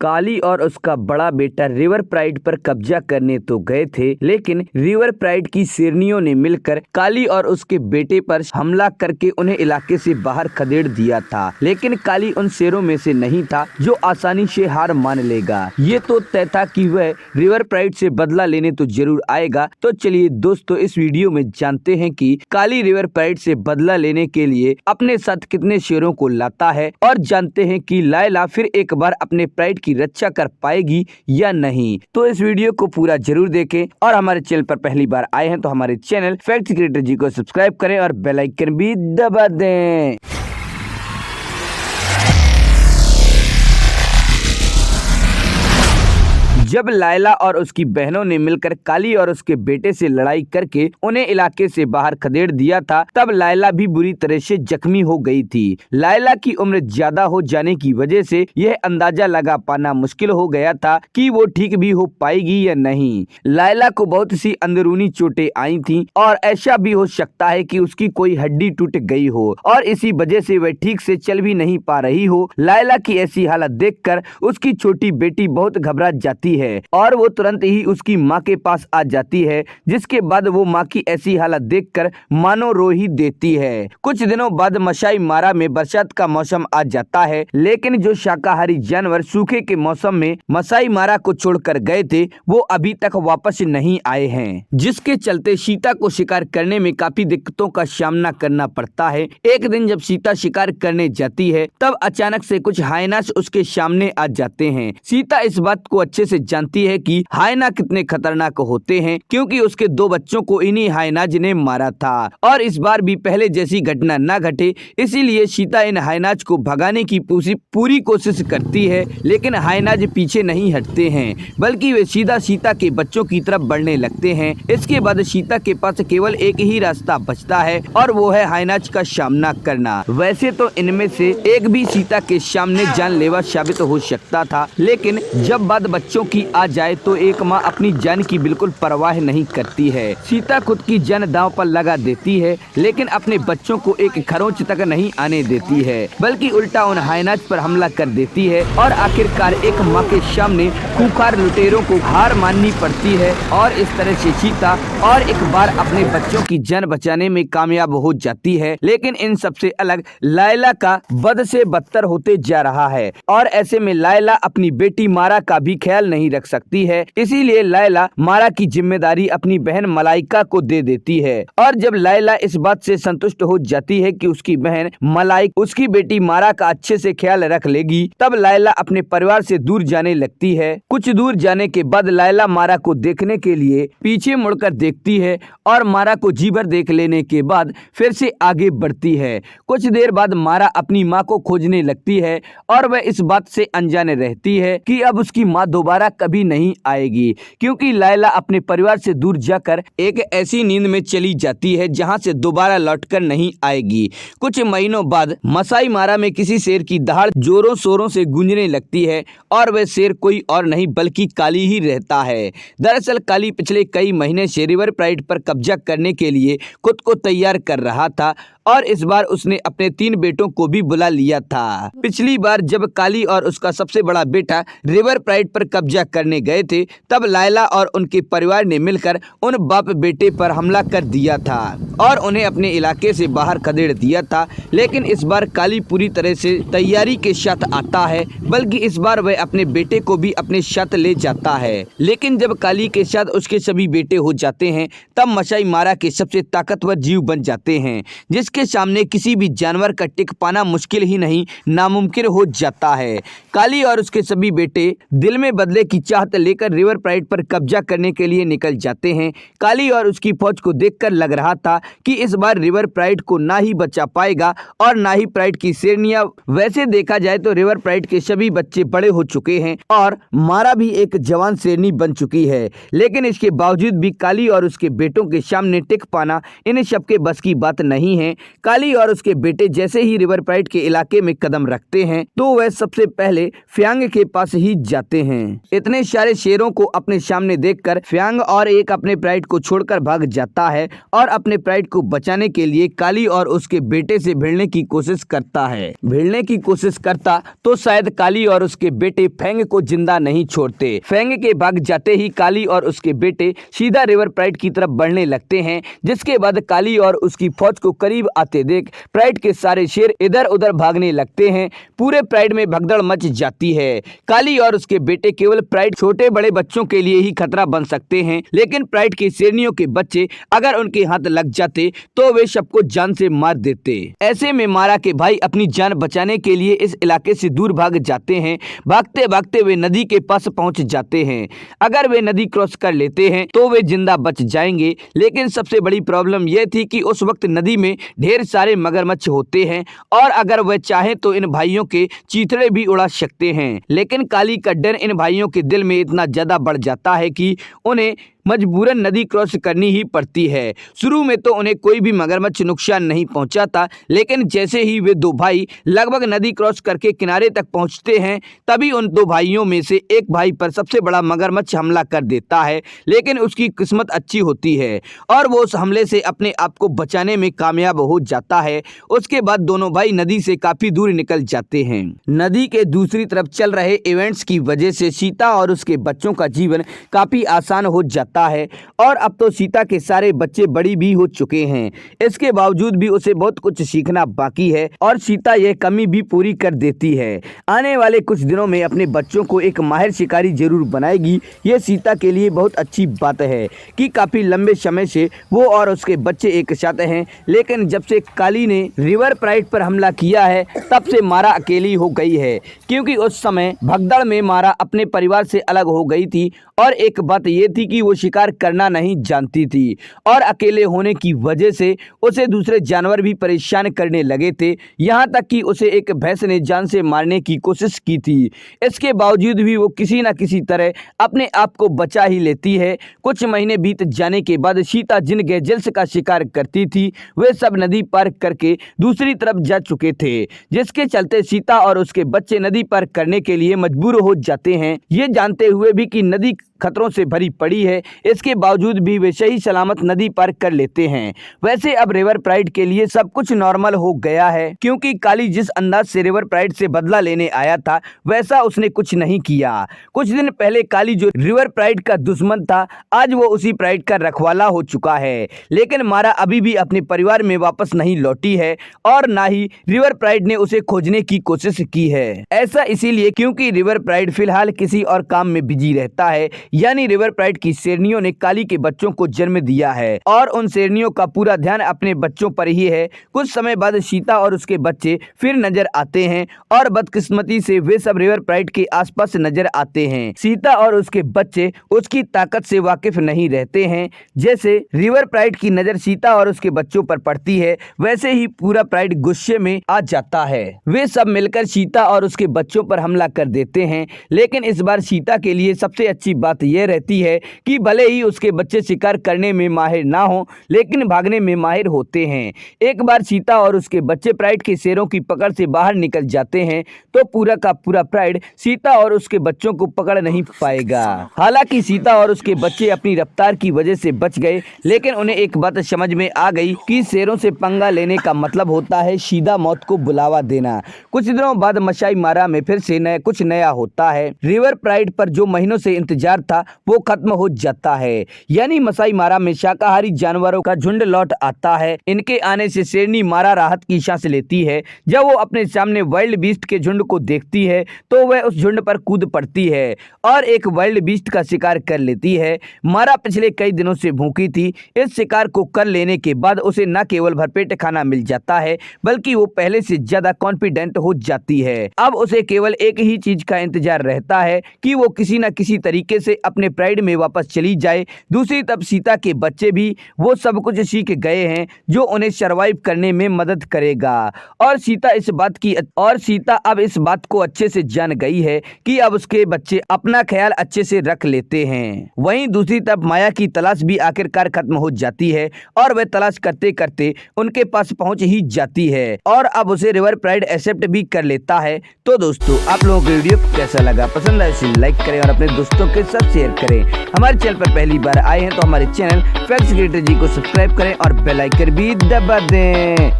काली और उसका बड़ा बेटा रिवर प्राइड पर कब्जा करने तो गए थे, लेकिन रिवर प्राइड की शेरनियों ने मिलकर काली और उसके बेटे पर हमला करके उन्हें इलाके से बाहर खदेड़ दिया था। लेकिन काली उन शेरों में से नहीं था जो आसानी से हार मान लेगा। ये तो तय था कि वह रिवर प्राइड से बदला लेने तो जरूर आएगा। तो चलिए दोस्तों, इस वीडियो में जानते हैं कि काली रिवर प्राइड से बदला लेने के लिए अपने साथ कितने शेरों को लाता है, और जानते हैं कि लायला फिर एक बार अपने प्राइड की रक्षा कर पाएगी या नहीं। तो इस वीडियो को पूरा जरूर देखें, और हमारे चैनल पर पहली बार आए हैं तो हमारे चैनल फैक्ट क्रिएटर जी को सब्सक्राइब करें और बेल आइकन भी दबा दें। जब लायला और उसकी बहनों ने मिलकर काली और उसके बेटे से लड़ाई करके उन्हें इलाके से बाहर खदेड़ दिया था, तब लायला भी बुरी तरह से जख्मी हो गई थी। लायला की उम्र ज्यादा हो जाने की वजह से यह अंदाजा लगा पाना मुश्किल हो गया था कि वो ठीक भी हो पाएगी या नहीं। लायला को बहुत सी अंदरूनी चोटें आई थीं, और ऐसा भी हो सकता है कि उसकी कोई हड्डी टूट गई हो और इसी वजह से वह ठीक से चल भी नहीं पा रही हो। लायला की ऐसी हालत देखकर उसकी छोटी बेटी बहुत घबरा जाती है और वो तुरंत ही उसकी माँ के पास आ जाती है, जिसके बाद वो माँ की ऐसी हालत देखकर मानो रो ही देती है। कुछ दिनों बाद मसाई मारा में बरसात का मौसम आ जाता है, लेकिन जो शाकाहारी जानवर सूखे के मौसम में मसाई मारा को छोड़कर गए थे वो अभी तक वापस नहीं आए हैं, जिसके चलते सीता को शिकार करने में काफी दिक्कतों का सामना करना पड़ता है। एक दिन जब सीता शिकार करने जाती है तब अचानक से कुछ हायनास उसके सामने आ जाते हैं। सीता इस बात को अच्छे से जानती है कि हायना कितने खतरनाक होते हैं, क्योंकि उसके 2 बच्चों को इन्हीं हायनाज ने मारा था, और इस बार भी पहले जैसी घटना न घटे इसीलिए सीता इन हायनाज को भगाने की पूरी कोशिश करती है। लेकिन हायनाज पीछे नहीं हटते हैं, बल्कि वे सीधा सीता के बच्चों की तरफ बढ़ने लगते हैं। इसके बाद सीता के पास केवल एक ही रास्ता बचता है, और वो है हायनाज का सामना करना। वैसे तो इनमें से एक भी सीता के सामने जानलेवा साबित हो सकता था, लेकिन जब बात बच्चों की आ जाए तो एक माँ अपनी जान की बिल्कुल परवाह नहीं करती है। सीता खुद की जान दांव पर लगा देती है, लेकिन अपने बच्चों को एक खरोंच तक नहीं आने देती है, बल्कि उल्टा उन हायनाज पर हमला कर देती है, और आखिरकार एक माँ के सामने खूंखार लुटेरों को हार माननी पड़ती है। और इस तरह से सीता और एक बार अपने बच्चों की जान बचाने में कामयाब हो जाती है। लेकिन इन सबसे अलग लायला का बद से बदतर होते जा रहा है, और ऐसे में लायला अपनी बेटी मारा का भी ख्याल नहीं रख सकती है। इसीलिए लायला मारा की जिम्मेदारी अपनी बहन मलाइका को दे देती है, और जब लायला इस बात से संतुष्ट हो जाती है कि उसकी बहन मलाइका उसकी बेटी मारा का अच्छे से ख्याल रख लेगी, तब लायला अपने परिवार से दूर जाने लगती है। कुछ दूर जाने के बाद लायला मारा को देखने के लिए पीछे मुड़कर देखती है, और मारा को जी भर देख लेने के बाद फिर से आगे बढ़ती है। कुछ देर बाद मारा अपनी माँ को खोजने लगती है, और वह इस बात से अनजाने रहती है कि अब उसकी माँ दोबारा कभी नहीं आएगी, क्योंकि लायला अपने परिवार से दूर जाकर एक ऐसी नींद में चली जाती है जहां से दोबारा लौटकर नहीं आएगी। कुछ महीनों बाद मसाई मारा में किसी शेर की दहाड़ जोरों शोरों से गूंजने लगती है, और वह शेर कोई और नहीं बल्कि काली ही रहता है। दरअसल काली पिछले कई महीने से रिवर प्राइड पर कब्जा करने के लिए खुद को तैयार कर रहा था, और इस बार उसने अपने 3 बेटों को भी बुला लिया था। पिछली बार जब काली और उसका सबसे बड़ा बेटा रिवर प्राइड पर कब्जा करने गए थे, तब लायला और उनके परिवार ने मिलकर उन बाप बेटे पर हमला कर दिया था और उन्हें अपने इलाके से बाहर खदेड़ दिया था। लेकिन इस बार काली पूरी तरह से तैयारी के साथ आता है, बल्कि इस बार वह अपने बेटे को भी अपने साथ ले जाता है। लेकिन जब काली के साथ उसके सभी बेटे हो जाते हैं, तब मसाई मारा के सबसे ताकतवर जीव बन जाते हैं, जिसके सामने किसी भी जानवर का टिक पाना मुश्किल ही नहीं नामुमकिन हो जाता है। काली और उसके सभी बेटे दिल में बदले की चाहत लेकर रिवर प्राइड पर कब्जा करने के लिए निकल जाते हैं। काली और उसकी फौज को देखकर लग रहा था कि इस बार रिवर प्राइड को ना ही बचा पाएगा और ना ही प्राइड की शेरनियां। वैसे देखा जाए तो रिवर प्राइड के सभी बच्चे बड़े हो चुके हैं और मारा भी एक जवान शेरनी बन चुकी है, लेकिन इसके बावजूद भी काली और उसके बेटों के सामने टिक पाना इन सबके बस की बात नहीं है। काली और उसके बेटे जैसे ही रिवर प्राइड के इलाके में कदम रखते हैं तो वह सबसे पहले फ्यांग के पास ही जाते हैं। इतने सारे शेरों को अपने सामने देखकर फ्यांग और एक अपने प्राइड को छोड़कर भाग जाता है और अपने प्राइड को बचाने के लिए काली और उसके बेटे से भिड़ने की कोशिश करता है। भिड़ने की कोशिश करता तो शायद काली और उसके बेटे फेंग को जिंदा नहीं छोड़ते। फेंग के भाग जाते ही काली और उसके बेटे सीधा रिवर प्राइड की तरफ बढ़ने लगते हैं, जिसके बाद काली और उसकी फौज को करीब आते देख प्राइड के सारे शेर इधर उधर भागने लगते हैं। पूरे प्राइड में भगदड़ मच जाती है। काली और उसके बेटे केवल प्राइड छोटे बड़े बच्चों के लिए ही खतरा बन सकते हैं, लेकिन प्राइड के शेरनियों के बच्चे अगर उनके हाथ लग जाते तो वे सबको जान से मार देते। ऐसे में मारा के भाई अपनी जान बचाने के लिए इस इलाके से दूर भाग जाते हैं। भागते भागते वे नदी के पास पहुंच जाते हैं। अगर वे नदी क्रॉस कर लेते हैं तो वे जिंदा बच जाएंगे, लेकिन सबसे बड़ी प्रॉब्लम यह थी कि उस वक्त नदी में ढेर सारे मगरमच्छ होते हैं और अगर वह चाहे तो इन भाइयों के चीथड़े भी उड़ा सकते हैं। लेकिन काली का डर इन भाइयों के दिल में इतना ज्यादा बढ़ जाता है कि उन्हें मजबूरन नदी क्रॉस करनी ही पड़ती है। शुरू में तो उन्हें कोई भी मगरमच्छ नुकसान नहीं पहुंचाता, लेकिन जैसे ही वे दो भाई लगभग नदी क्रॉस करके किनारे तक पहुंचते हैं तभी उन दो भाइयों में से एक भाई पर सबसे बड़ा मगरमच्छ हमला कर देता है। लेकिन उसकी किस्मत अच्छी होती है और वो उस हमले से अपने आप को बचाने में कामयाब हो जाता है। उसके बाद दोनों भाई नदी से काफी दूर निकल जाते हैं। नदी के दूसरी तरफ चल रहे इवेंट्स की वजह से सीता और उसके बच्चों का जीवन काफी आसान हो जाता है और अब तो सीता के सारे बच्चे बड़ी भी हो चुके हैं। इसके बावजूद भी उसे बहुत कुछ सीखना बाकी है और सीता यह कमी भी पूरी कर देती है। आने वाले कुछ दिनों में अपने बच्चों को एक माहिर शिकारी जरूर बनाएगी। ये सीता के लिए बहुत अच्छी बात है कि काफी लंबे समय से वो और उसके बच्चे एक साथ हैं, लेकिन जब से काली ने रिवर प्राइड पर हमला किया है तब से मारा अकेली हो गई है, क्योंकि उस समय भगदड़ में मारा अपने परिवार से अलग हो गई थी और एक बात ये थी कि वो शिकार करना नहीं जानती थी और अकेले होने की वजह से उसे दूसरे जानवर भी परेशान करने लगे थे। यहाँ तक कि उसे एक भैंस ने जान से मारने की कोशिश की थी। इसके बावजूद भी वो किसी न किसी तरह अपने आप को बचा ही लेती है। कुछ महीने बीत जाने के बाद सीता जिन गैजेल्स का शिकार करती थी वे सब नदी पार करके दूसरी तरफ जा चुके थे, जिसके चलते सीता और उसके बच्चे नदी पार करने के लिए मजबूर हो जाते हैं। ये जानते हुए भी कि नदी खतरों से भरी पड़ी है, इसके बावजूद भी वे सही सलामत नदी पार कर लेते हैं। वैसे अब रिवर प्राइड के लिए सब कुछ नॉर्मल हो गया है, क्योंकि काली जिस अंदाज से रिवर प्राइड से बदला लेने आया था वैसा उसने कुछ नहीं किया। कुछ दिन पहले काली जो रिवर प्राइड का दुश्मन था आज वो उसी प्राइड का रखवाला हो चुका है, लेकिन मारा अभी भी अपने परिवार में वापस नहीं लौटी है और ना ही रिवर प्राइड ने उसे खोजने की कोशिश की है। ऐसा इसीलिए क्योंकि रिवर प्राइड फिलहाल किसी और काम में बिजी रहता है, यानी रिवर प्राइड की शेरनियों ने काली के बच्चों को जन्म दिया है और उन शेरनियों का पूरा ध्यान अपने बच्चों पर ही है। कुछ समय बाद सीता और उसके बच्चे फिर नजर आते हैं और बदकिस्मती से वे सब रिवर प्राइड के आसपास नजर आते हैं। सीता और उसके बच्चे उसकी ताकत से वाकिफ नहीं रहते हैं। जैसे रिवर प्राइड की नजर सीता और उसके बच्चों पर पड़ती है वैसे ही पूरा प्राइड गुस्से में आ जाता है। वे सब मिलकर सीता और उसके बच्चों पर हमला कर देते हैं, लेकिन इस बार सीता के लिए सबसे अच्छी बात यह रहती है कि भले ही उसके बच्चे शिकार करने में माहिर ना हो लेकिन भागने में माहिर होते हैं। एक बार सीता और उसके बच्चे प्राइड के शेरों की पकड़ से बाहर निकल जाते हैं तो पूरा का पूरा प्राइड सीता और उसके बच्चों को पकड़ नहीं पाएगा। हालांकि सीता और उसके बच्चे अपनी रफ्तार की वजह से बच गए, लेकिन उन्हें एक बात समझ में आ गई कि शेरों से पंगा लेने का मतलब होता है सीधा मौत को बुलावा देना। कुछ दिनों बाद मसाई मारा में फिर से कुछ नया होता है। रिवर प्राइड पर जो महीनों से इंतजार था वो खत्म हो जाता है, यानी मसाई मारा में शाकाहारी जानवरों का झुंड लौट आता है। इनके आने से शेरनी मारा राहत की सांस लेती है। जब वो अपने सामने वाइल्ड बीस्ट के झुंड को देखती है तो वह उस झुंड पर कूद पड़ती है और एक वाइल्ड बीस्ट का शिकार कर लेती है। मारा पिछले कई दिनों से भूखी थी। इस शिकार को कर लेने के बाद उसे न केवल भरपेट खाना मिल जाता है बल्कि वो पहले से ज्यादा कॉन्फिडेंट हो जाती है। अब उसे केवल एक ही चीज का इंतजार रहता है कि वो किसी न किसी तरीके से अपने प्राइड में वापस चली जाए। दूसरी तरफ सीता के बच्चे भी वो सब कुछ सीख गए हैं जो उन्हें सरवाइव करने में मदद करेगा। और सीता अब इस बात को अच्छे से जान गई है कि अब उसके बच्चे अपना ख्याल अच्छे से रख लेते हैं। वहीं दूसरी तरफ माया की तलाश भी आखिरकार खत्म हो जाती है और वह तलाश करते करते उनके पास पहुंच ही जाती है और अब उसे रिवर प्राइड एक्सेप्ट भी कर लेता है। तो दोस्तों, आप लोगों को वीडियो कैसा लगा? पसंद आए तो लाइक करें और अपने दोस्तों के साथ शेयर करें। हमारे चैनल पर पहली बार आए हैं तो हमारे चैनल फैक्ट्स क्रिएटर जी को सब्सक्राइब करें और बेल आइकन भी दबा दें।